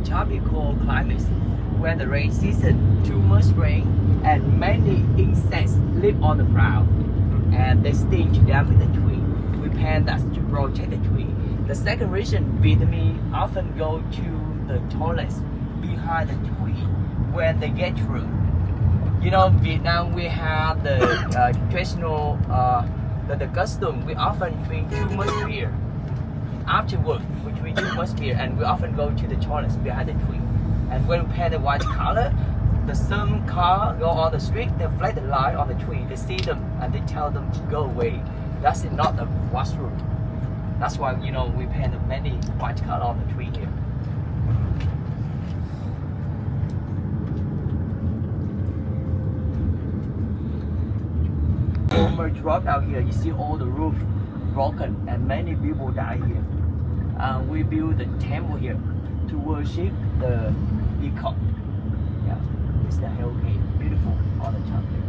tropical climates where the rain season too much rain and many insects live on the ground and they sting to them in the tree. We plant that to protect the tree. The second reason, Vietnamese often go to the toilets behind the tree when they get through. You know, Vietnam we have the traditional the custom. We often drink too much beer. After work, we drink too much beer, and we often go to the toilets behind the tree. And when we paint the white color, the some car go on the street, they flag the line on the tree. They see them and they tell them to go away. That's not a washroom. That's why we paint many white color on the tree here. Bomber dropped out here. You see all the roof broken and many people die here. We build the temple here to worship the peacock. Yeah, it's the hell cave. Beautiful on the top there.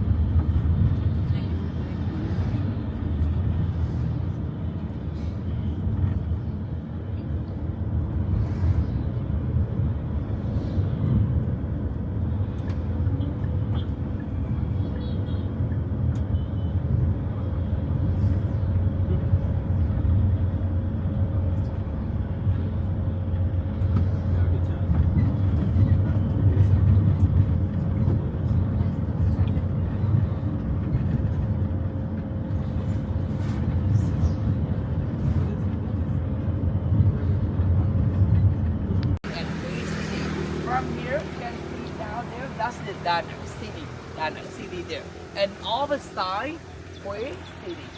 From here, you can see down there, that's the Da Nang City there. And all the side, Hue City.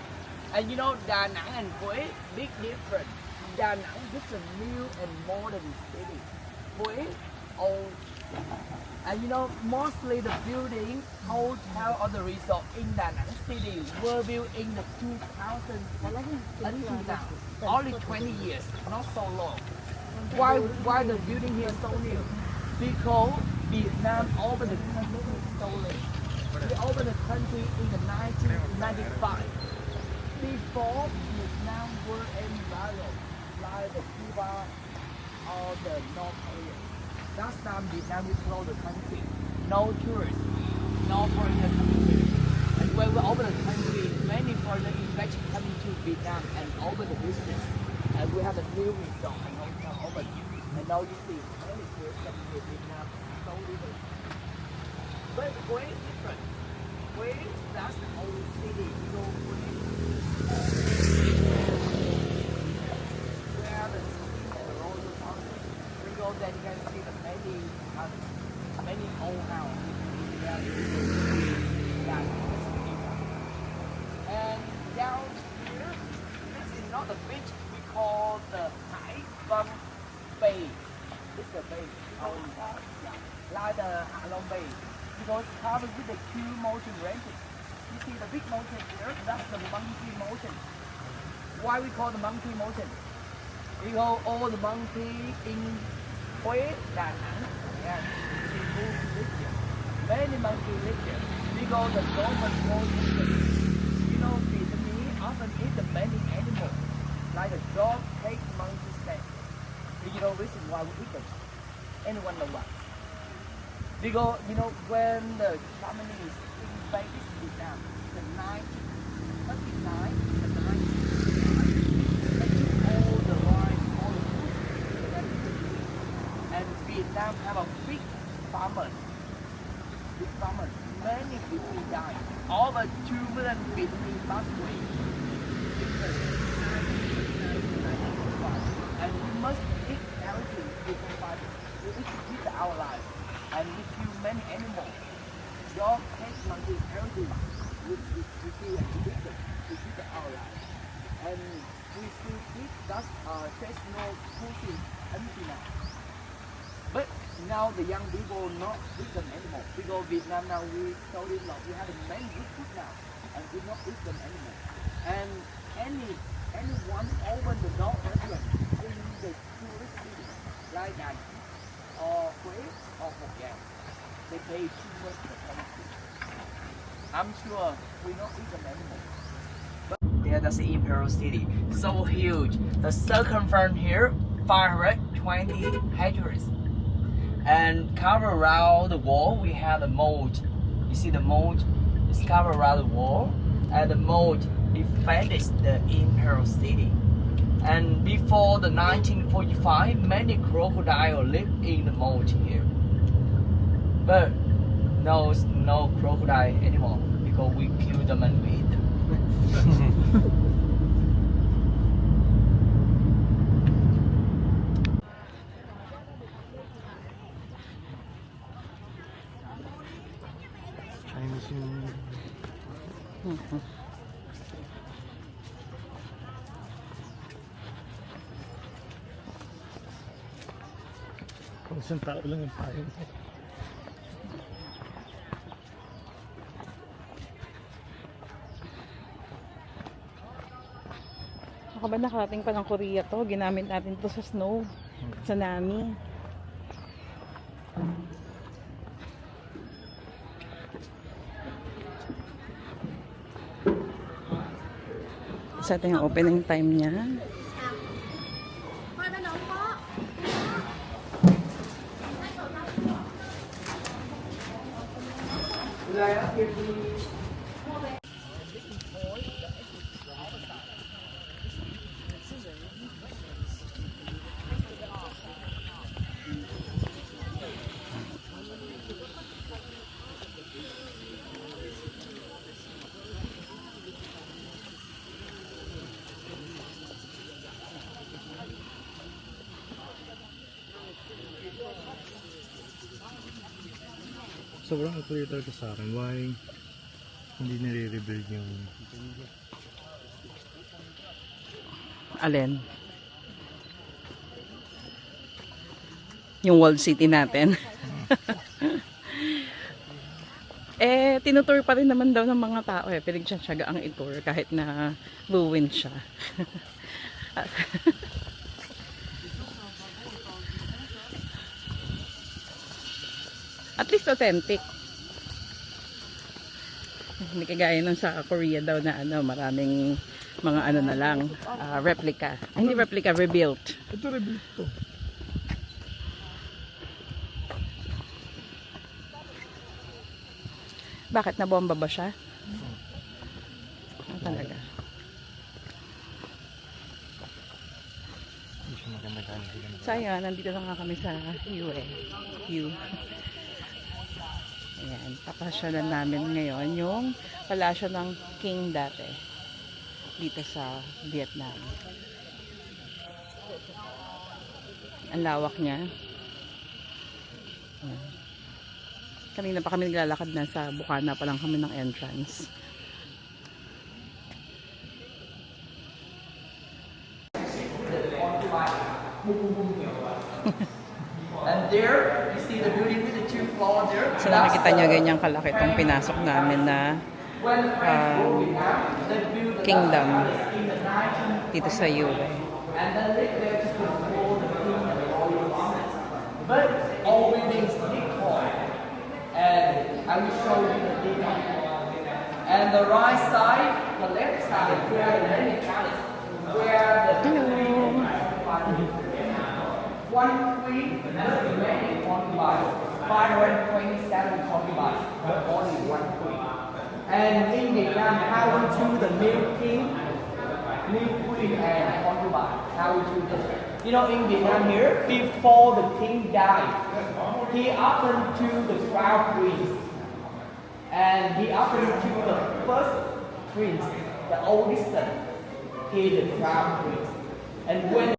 And Da Nang and Hue, big difference. Da Nang is a new and modern city. Hue, old. And mostly the building, hotel or the resort in Da Nang City were built in the 2000 until now. Only 20 years, not so long. Why the building here is so new? Because Vietnam opened the country so late. We opened the country in the 1995. Before Vietnam were embargoed like the Cuba or the North Korea. Last time Vietnam we closed the country. No tourists, no foreigner coming here. And when we opened the country, many foreigner investors coming to Vietnam and open the business. And we have a new resort and hotel open. And now you see many tourists coming to Vietnam, so little. But Hue is different. Hue, that's the old city. You go Hue. Where the city and the royal mountain. We go there, you can see the many old houses. And down here, this is not the beach. We call the Hải Vân Bay. It's the bay, like the Hạ Long Bay, because covered with the two mountain ranges. You see the big mountain here, that's the Monkey Mountain. Why we call the Monkey Mountain? Because all the monkey in Hue, Da Nang, and live here. Many monkey live here. Because the government mountain, Vietnamese often eat the many animals, like the dog, pig, monkey, snake. Reason why we eat them. Anyone know why? Because when the Japanese invaded Vietnam, the 1939, the 1939, they took all the rice, all the food, and Vietnam have a big famine. Many people died. Over 2 million Vietnamese passed away. And we must eat everything we can find. We need to keep our life. And we kill many animals. Dog, cat, monkey, everything. We kill and we eat them to keep our life. And we still eat that traditional cuisine until now. But now the young people not eat them anymore. Because Vietnam now we so developed. We have many good food now. And we not eat them anymore. And anyone open the door restaurant in the tourist city like that or Hue or Ho Chi Minh, they pay too much for country. I'm sure we not eat them anymore. But there, that's the Imperial City, so huge. The circumference here 520 hectares. And cover around the wall, we have a moat. You see the moat? It's covered around the wall, and the moat defends the Imperial City. And before the 1945, many crocodiles lived in the moat here. But no crocodile anymore because we kill them and we eat them. Chinese yung... Kung isang tao lang yung payo. Baka ba nakarating pa ng Korea to? Ginamit natin to sa snow. Sa Nami. Sa ating opening time niya. Sobrang ulit talaga sa akin. Why hindi nare-rebuild yung... Alin? Yung walled city natin. Tinutour pa rin naman daw ng mga tao Pinagtsatsaga ang itour kahit na ruined siya. At least authentic. Hindi kagaya nung sa Korea daw na maraming mga na lang, replica. Hindi replica, rebuilt. Ito rebuild to. Bakit nabomba ba siya? Talaga. Hindi siya maganda. So ayan, nandito na nga kami sa U. Ayan, papasyalan namin ngayon yung palasyo ng King dati dito sa Vietnam. Ang lawak niya. Ayan. Kanina pa kami naglalakad na sa Bukana pa lang kami ng entrance. And there, you see the building with the two floors there. So nakikita nyo ganyang kalaki itong pinasok namin na kingdom dito sa UA. And then later to control the kingdom and all your farmers. But all buildings Bitcoin. And I will show you the Bitcoin. And the right side, the left side, where the many palace, where the one queen, the remaining concubines, 527 concubines, but only one queen. And in Vietnam, how we choose the new king, new queen, and concubine? How we choose this? You know, in Vietnam here, before the king died, he offered to the crown prince, and he offered to the first prince, the oldest son, he the crown prince. And when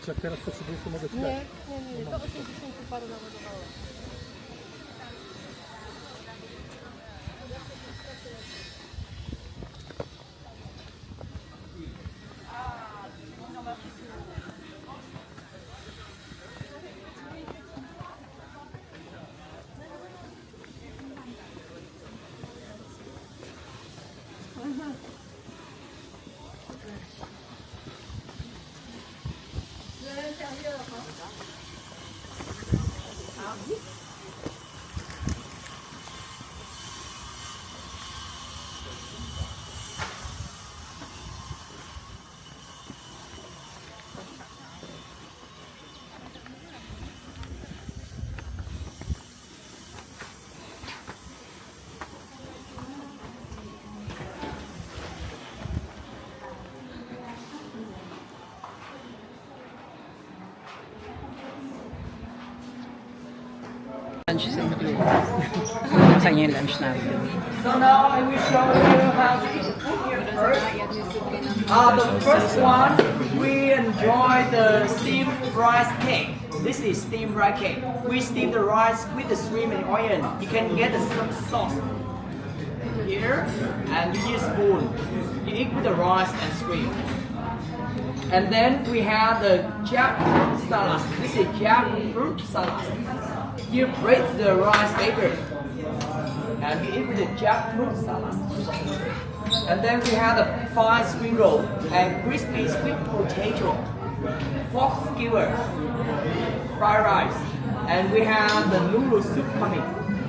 Как ты рассказывал, что могут сказать? Не, только 70 пару на воду. Lunch is included. Sa inyo yung lunch namin. So now I will show you how to eat here first. The first one, we enjoy the steamed rice cake. This is steamed rice cake. We steam the rice with the shrimp and onion. You can get some sauce here, and you use spoon. You eat with the rice and shrimp. And then we have the jackfruit salad. This is jackfruit salad. You break the rice paper and you eat with the jackfruit salad. And then we have the fried spring roll and crispy sweet potato, pork skewer, fried rice, and we have the noodle soup coming.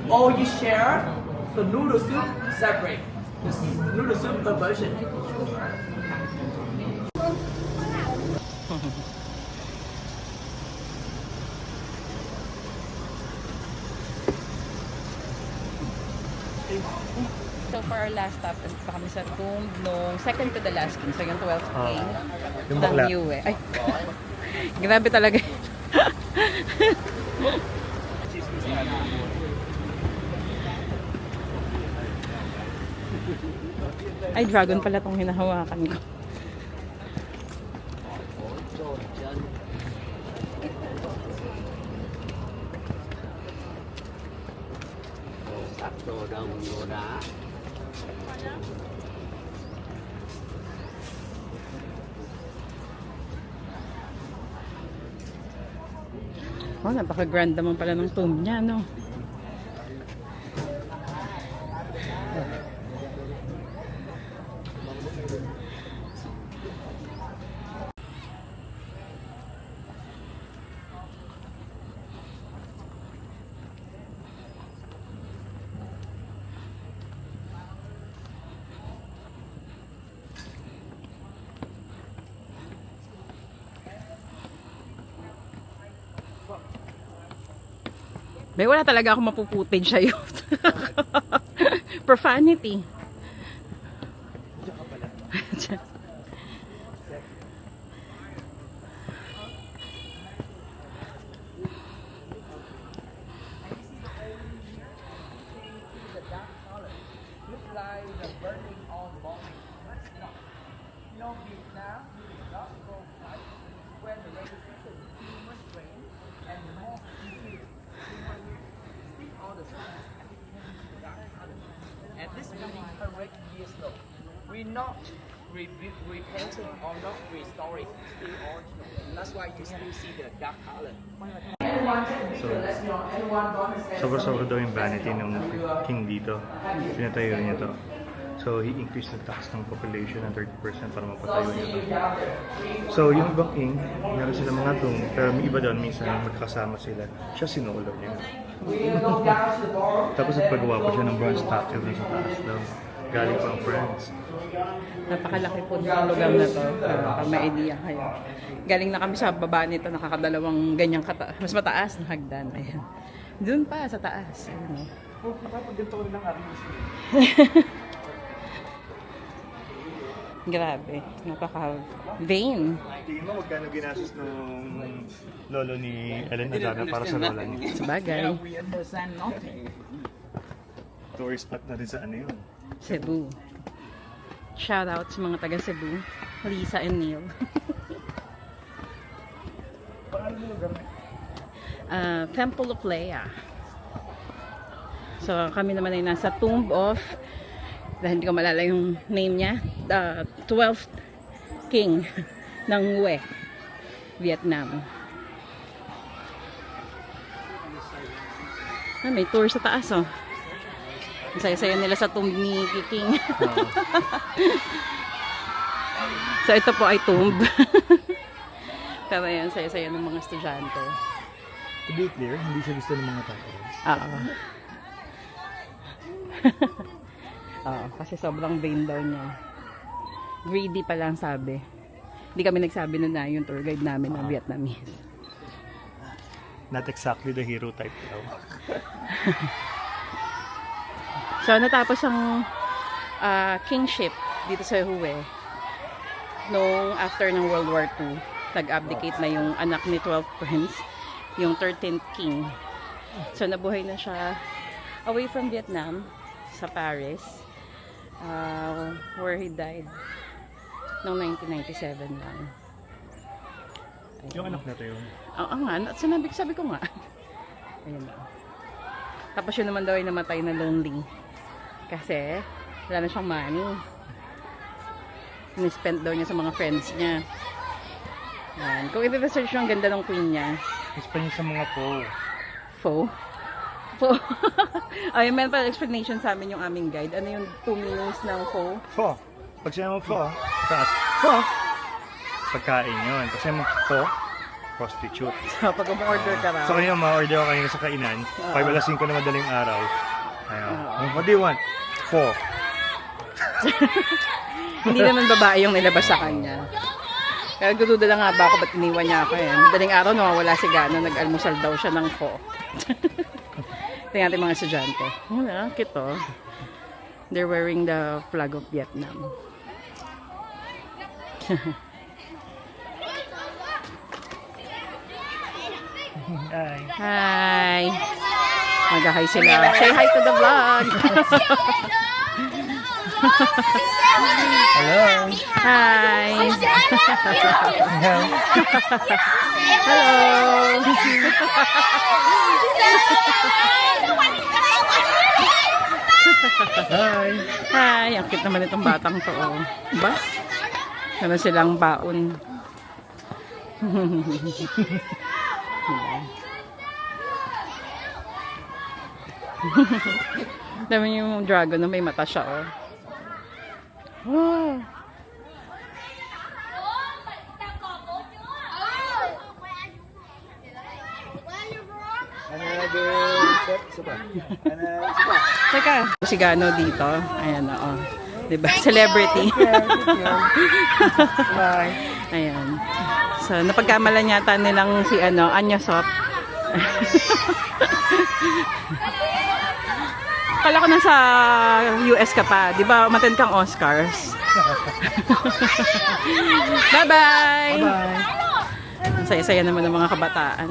Or you share the noodle soup separate. The noodle soup per version. So for our last stop, pa kami sa tomb nung second to the last king. So yung 12th king Yung ng bakla. Yue. Ay, grabe talaga. Ay, dragon pala tong hinahawakan ko. Sakto daw mo na. Oh, napaka-grand naman pala ng tomb niya, no? May wala talaga akong mapuputin siya yun. Profanity. Look like the burning on bombing. That's not. You know, Vietnam is not go fight when the rainy season, too much rain and more disease. Stick all the stars and it becomes dark color. And this building 100 years old. We're not repainting or not restoring, still original. That's why you still see the dark color. Sobra-sobra daw yung vanity ng king dito. Pinatayo niya to. So, he increased the tax ng population ng 30% para mapatayo niya to. So, yung ibang king, meron sila mga tomb, pero may iba doon, minsan magkakasama sila. Siya sinolo niya. Tapos nagpagawa pa siya ng bronze statue dun sa taas daw. Galing pang France. Napakalaki po ng lugar na to. Kung may idea kayo. Galing na kami sa baba nito, nakakadalawang ganyang mas mataas na hagdan. Ayan. Doon pa, sa taas. Ayan, oh. Nakapagdito ko rin ng armas. Grabe. Napaka-vain. Tingin mo magkano ginastos nung lolo ni Ellen Adana para sa lola niya? Sabagay. We understand nothing. Tourist spot na rin sa ano yun. Cebu. Shout out sa mga taga Cebu. Lisa and Neil. Temple of Leia. So kami naman ay nasa Tomb of, dahil hindi ko malala yung name niya, the 12th King ng Hue, Vietnam. May tour sa taas, oh. Ang saya-saya nila sa tomb ni King. So ito po ay tomb. Pero yan, saya-saya ng mga estudyante. To be clear, hindi siya gusto ng mga tao. Oo. Oo, kasi sobrang vain daw niya. Greedy pa lang sabi. Hindi kami nagsabi na yung tour guide namin na Vietnamese. Not exactly the hero type daw. So natapos ang kingship dito sa Hue noong after ng World War II. Nag-abdicate na yung anak ni 12th Prince, yung 13th King. So nabuhay na siya away from Vietnam sa Paris, where he died noong 1997 lang. Yung anak na to yun. Oo nga, sabi ko nga. Ayun na. Tapos yun naman daw ay namatay na lonely. Kasi wala na siyang money. Ni-spend daw niya sa mga friends niya. Yan. Kung i-research yung ganda ng queen niya. Explain sa mga po. Faux? Faux? Ay, meron pa explanation sa amin yung aming guide. Ano yung 2 meanings ng faux? Pho. Pag sinabi mo pho, pho, pagkain yun. Kasi mo pho, prostitute. So, pag umorder ka raw. So kayo, ma-order ako kanina sa kainan. 5:05 na madaling araw. Ayun. What do you want? Pho. Hindi naman babae yung nilabas sa kanya. Kaya gududa lang nga ba ako ba't iniwan niya ako yan. Madaling araw nawawala si Gano, nag-almusal daw siya ng pho. Tingnan natin mga estudyante. Wala, kito. They're wearing the flag of Vietnam. Hi. Hi! Mag-hi sila. Say hi to the vlog! Hello. Hi! Hello! Hi. Hi! Ang cute naman itong batang to. Oh. Ba? Meron silang baon. Dami yung dragon na may mata siya, oh. Wow! Teka, si Gano dito. Ayan, oo. Diba? Celebrity. Ayan. So, napagkamalan yata nilang si Anya Sop. Kala ko nasa US ka pa. Di ba umattend kang Oscars? Bye-bye! Ang saya-saya naman ng mga kabataan.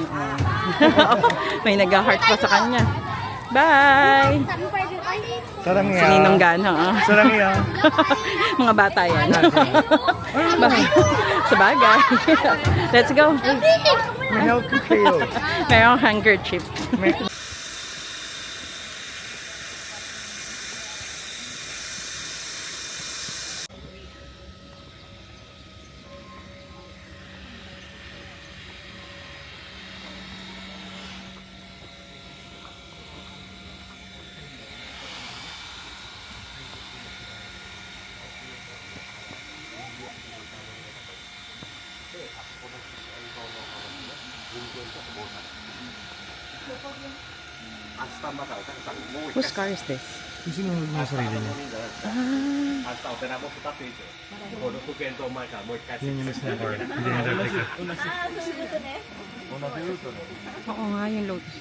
May nag-heart pa sa kanya. Bye! Sarang Si Ninong Gano. Sarang yan. Mga bata yan. Sa bagay. Let's go. May help to feel. Mayroong handkerchief. Whose car is this? Yung sinunod mo sa sarili niya. Yan yung mismo car. Hindi na replica. Oo nga, yung Lotus.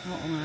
Oo nga.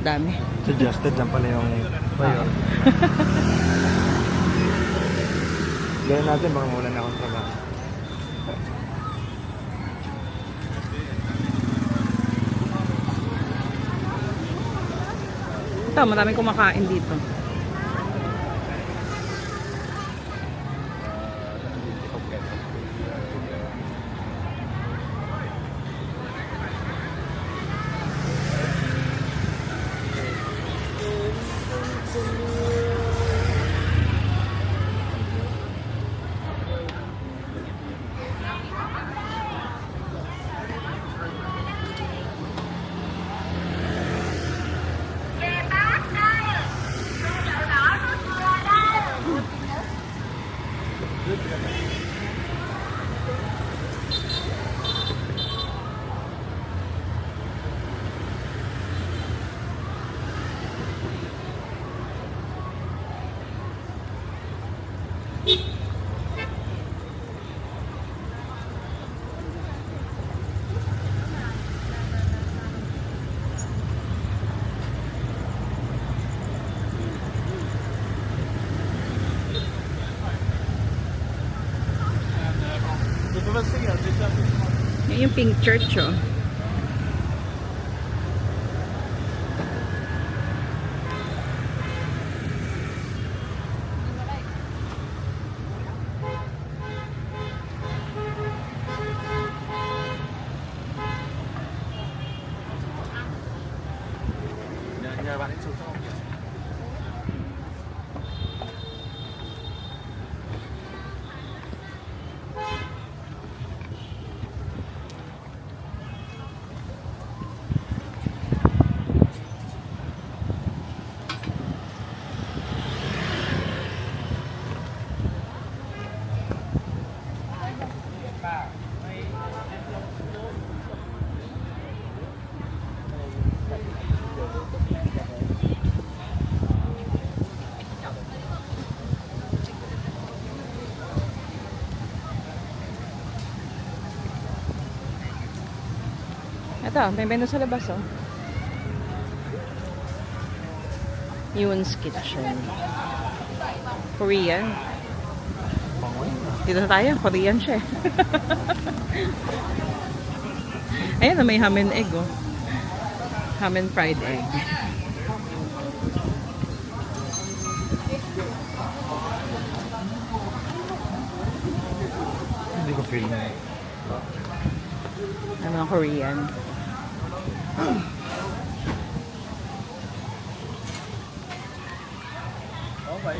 Dami. Suggested lang pala yung mayor. Gawin natin, baka mawalan akong trabaho. Ito, maraming kumakain dito. Yan yung pink church, oh. Ito, may menu sa labas, oh. Yoon's Kitchen. Korean. Dito na tayo, Korean siya. Ayan, may ham and egg, oh. Ham and fried egg. Hindi ko feel na. Ang mga Korean. Okay.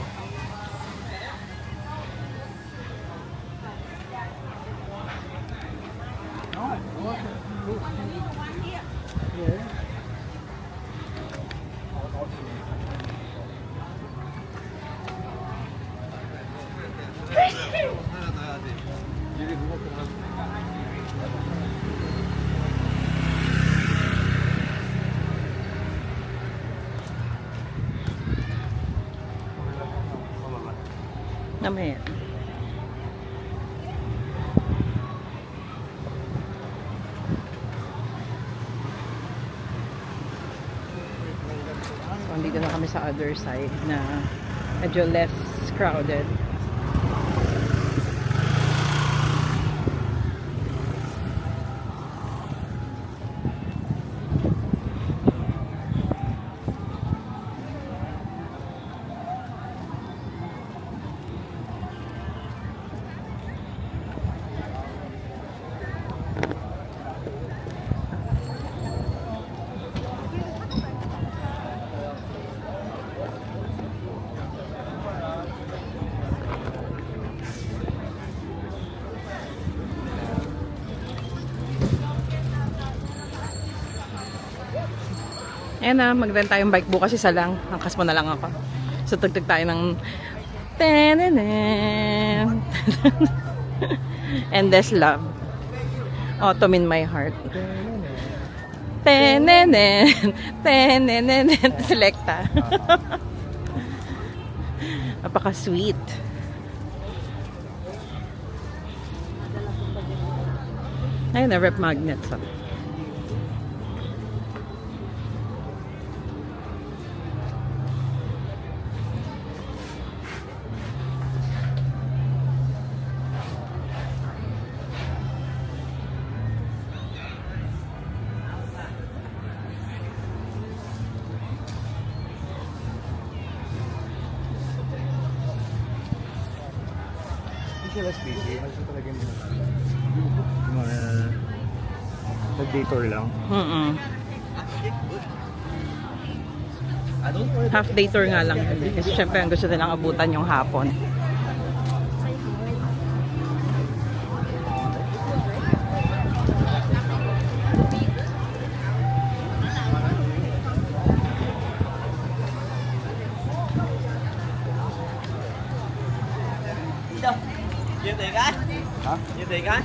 Namaya. So, andito na kami sa other side na medyo less crowded. Ayan na, mag-rent tayong bike bukas, isa lang. Angkas mo na lang ako. So, tugtog tayo ng tenenen. Endless Love. Autumn in My Heart. Tenenen. Tenenen. Selecta. Napaka-sweet. Ayun na, rep magnets. Oh. sila busy. Kasi talaga yung mga nag-day tour lang. Half day tour nga lang. Kasi syempre ang gusto nilang abutan yung hapon. Nhiêu tiền cái? Hả? Nhiêu tiền cái?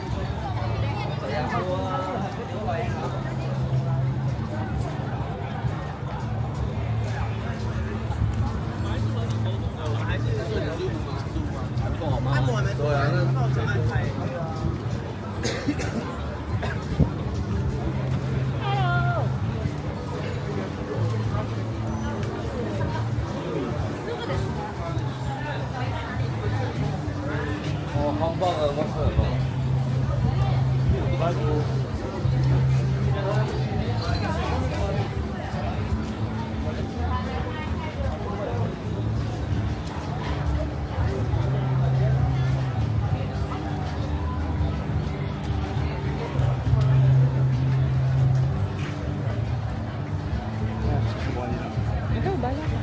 Ikaw, bala ka.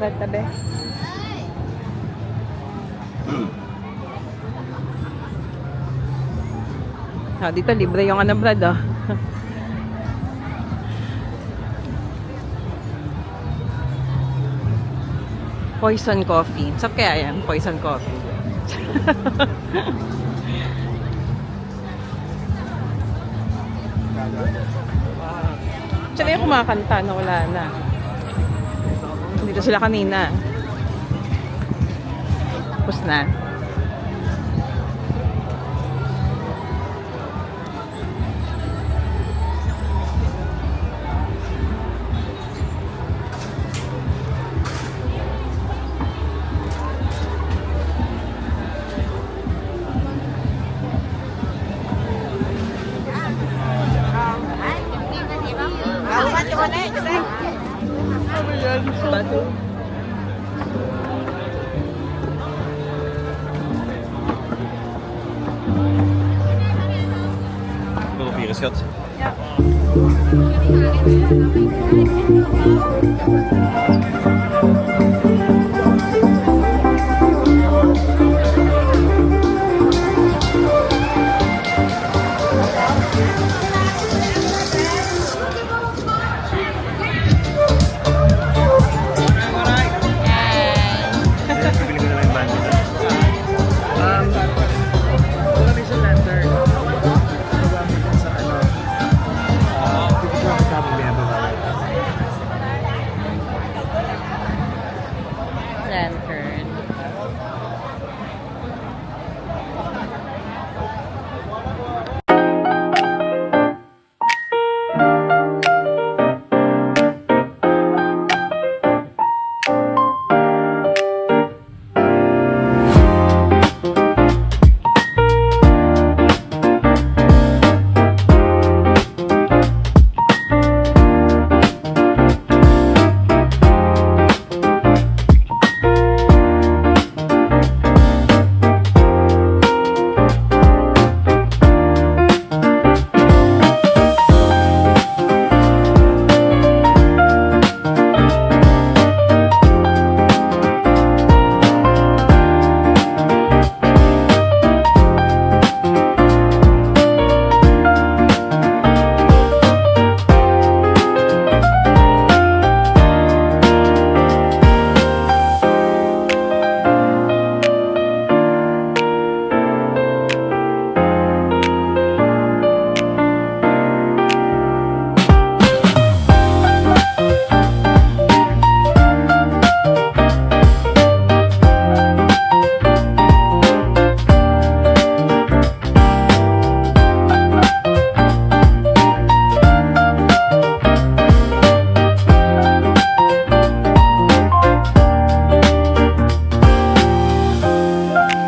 Tabi. Dito libre yung ano, Brad, oh. Poison coffee. Saan kaya yan? Poison coffee. Sila yung kumakanta na wala na. Dito sila kanina. Tapos na. Wil op hier, schat. Ja.